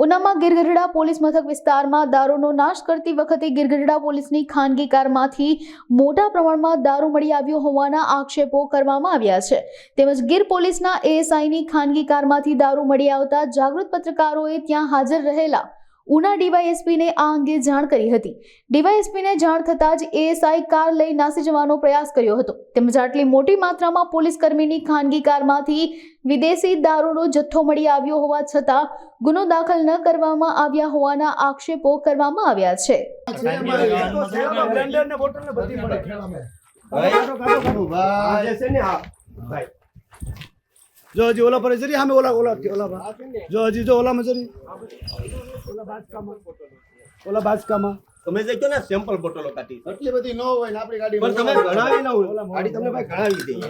ઉનામાં Gir Gadhada police મથક વિસ્તારમાં દારૂનો નાશ કરતી વખતે ગીરગઢડા પોલીસની ખાનગી કારમાંથી મોટા પ્રમાણમાં દારૂ મળી આવ્યો હોવાના આક્ષેપો કરવામાં આવ્યા છે. તેમજ ગીર પોલીસના એએસઆઈની ખાનગી કારમાંથી દારૂ મળી આવતા જાગૃત પત્રકારોએ ત્યાં હાજર રહેલા ઉના ડીવાયએસપીને આ અંગે જાણ કરી હતી. ડીવાયએસપીને જાણ થતાં જ એએસઆઈ કાર લઈ નાસી જવાનો પ્રયાસ કર્યો હતો. તેમજ આટલી મોટી માત્રામાં પોલીસ કર્મીની ખાનગી કારમાંથી વિદેશી દારૂનો જથ્થો મળી આવ્યો હોવા છતાં ગુનો દાખલ ન કરવામાં આવ્યા હોવાના આક્ષેપો કરવામાં આવ્યા છે. जो जी ओला पर जरी हमें ओला ओला ओला जो जी जो ओला में जरी ओला बाज कामा તમે જે કહો ને સેમ્પલ બોટલો કાઢી એટલી બધી ન હોય ને આપણી ગાડી પણ તમે ગણાવી ન હોય ગાડી તમને ભાઈ ગણાવી દઈએ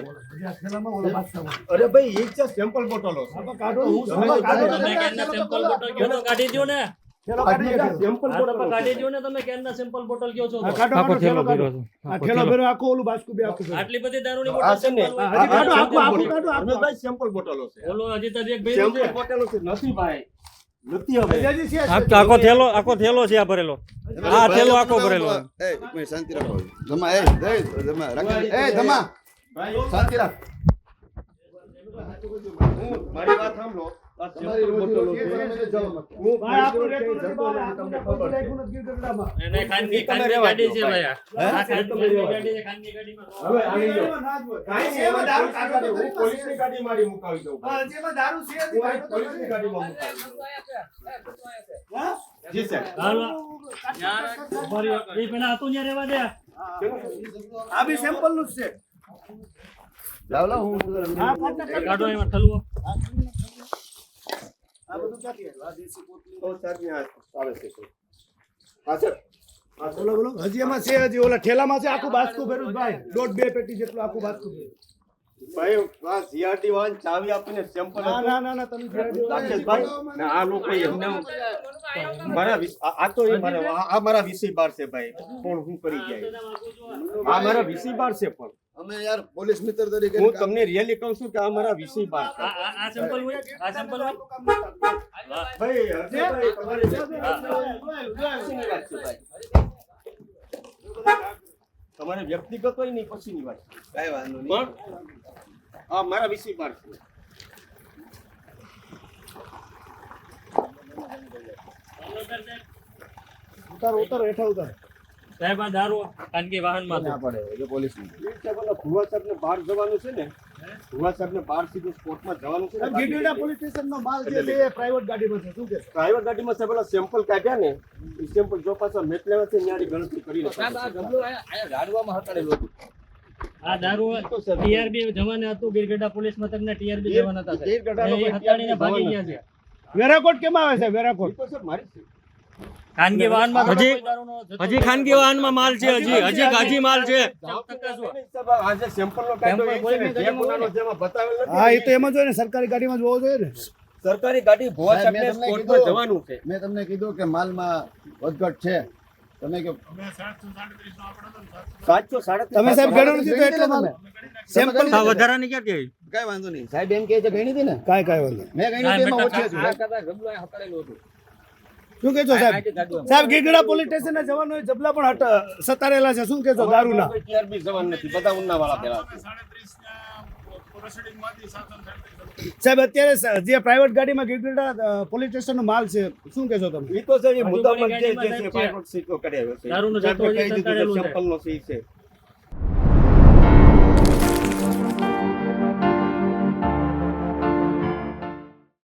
થેલામાં ઓલા બાજ કામા અરે ભાઈ એક છે સેમ્પલ બોટલો આપણે કાઢો હું તમે કાઢો તમે કેનના સેમ્પલ બોટલ કયો તો કાઢી દો ને થેલો કાઢી સેમ્પલ આ તો બોટલો કાઢી દો ને તમે કેનના સેમ્પલ બોટલ કયો છો તો કાઢો આખો થેલો ભર્યો આ થેલો ભર્યો આખો ઓલું બાજકુ બે આખું આટલી બધી દારૂની આ બોટલ છે ને સેમ્પલ હજી કાઢો આખું કાઢો અમે ભાઈ સેમ્પલ બોટલો છે બોલો હજી તો એક ભાઈ સેમ્પલ બોટલો છે નથી ભાઈ નથી હવે હજી છે આખો થેલો છે આ ભરેલો. આ થેલો આખો ભરેલો. એ એક મિનિટ શાંતિ રાખો જમા એ જમા રાખી એ જમા શાંતિ રાખ મારી વાત સાંભળો આ સેમ્પલ બોટલો છે હું ભાઈ આપણું રેતું નથી બાર આપણને ખબર રાખ્યું નથી ગીરગઢડામાં એને ખાનગી ગાડી છે ભાઈ આ ખાનગી ગાડી છે ખાનગી ગાડીમાં હવે આવી ગયો કાઈ છે એમાં દારૂ કાઢો હું પોલીસની ગાડી મારી મુકાવી દઉં જેમાં દારૂ છે હું આ પોલીસની ગાડીમાં મુકાવી દઉં જી સાહેબ હાલો યાર એ પેલા હતું ન્યા રહેવા દે આ બી સેમ્પલ નું જ છે જાવ લા હું આ ફાટક કાઢો એમાં ઠલવો આ બધું ક્યાંથી આવ્યું? આ દેશી પોટલી તો સાહેબ આવે છે હા સર હા સર બોલો બોલો હજી એમાં છે હજી ઓલા ઠેલામાં છે આખું બાસ્કું ભર્યું ભાઈ દોઢ બે પેટી જેટલું આખું બાસ્કું ભર્યું ભાઈ આ જીઆરટી વાન ચાવી આપીને સેમ્પલ ના ના ના તમે ઘરે દેવા. રાકેશભાઈ ને આ લોકો એમને મારા આ તો એ મારા આ મારા વિષય બાર છે ભાઈ કોણ હું કરી જાય આ મારા વિષય બાર છે પણ અમે યાર પોલીસ મિત્ર તરીકે હું તમને રિયલી કહું છું કે આ મારા વિષય બાર છે આ સેમ્પલ હોય આ સેમ્પલ હોય ભાઈ હર્ષભાઈ તમારી પછીની વાત છે ભાઈ તમારે વ્યક્તિગત હોય નહીં પછીની વાત છે. કાઈ વાંધો નહીં પણ આ મારા વિષય બાર છે ઉતારો ઉતારો હેઠા ઉતારો સાહેબ આ દારૂ ખાનગી વાહનમાં ના પડે જો પોલીસ ની એ છે પેલા ભુવા સાહેબને બહાર જવાનું છે ને ભુવા સાહેબને બહાર સીધું સ્પોર્ટમાં જવાનું છે ને ગીરગઢડા પોલીસ સ્ટેશનનો માલ જે છે એ પ્રાઇવેટ ગાડીમાં છે શું કે પ્રાઇવેટ ગાડીમાં સાહેબ પેલા સેમ્પલ કાઢ્યા ને એ સેમ્પલ જો પાછા મેટ લેવા છે ન્યારી ગણતરી કરી આ દારૂ ટીઆરબી જવાને હતું ગીરગઢડા પોલીસ મથકના ટીઆરબી જવાન હતા સાહેબ એ હતાડીને ભાગી ગયા છે વેરાકોટ કેમ આવે છે વેરાકોટ તો સાહેબ મારી ખાનગી વાહનમાં હજી ખાનગી વાહનમાં માલ છે. હજી માલ છે. આજે સેમ્પલ નો કાઢો એ છે ને, જે ગુનાનો જેમાં બતાવેલ નથી હા એ તો એમ જ હોય ને સરકારી ગાડીમાં જ હોવો જોઈએ ને સરકારી ગાડી ભુવા સાહેબ, મેં સાહેબને તમને સ્પોર્ટમાં કીધું. જવાનું છે મેં તમને કીધું કે માલમાં વધઘટ છે તમે કે 737 તમે સાહેબ ગણો નથી તો એટલો તમે સેમ્પલ આ વધારાની ક્યાંથી આવી? કાઈ વાંધો નહીં સાહેબ એમ કહે છે ગણી હતી ને કાંઈ કાંઈ વાંધો નહીં. મેં ગણી હતી એમાં ઓછી હતી શું કે છો સાહેબ સાહેબ ગીરગઢડા પોલીસ સ્ટેશન ના જવાનો જબલા પણ સતારેલા છે શું કે છો દારૂના કોઈ TRB જવાન નથી બધા ઉન્ના વાળા પેલા સાહેબ અત્યારે જે પ્રાઇવેટ ગાડીમાં ગીરગઢડા પોલીસ સ્ટેશન નો માલ છે શું કે છો તમે ઈ તો છે એ મુદ્દામાં જે ગાડીમાં છે સાહેબ પ્રાઇવેટ સીટો કઢાવ્યો છે દારૂનો જથ્થો હજી સંતાડેલું છે. સેમ્પલ નો સી છે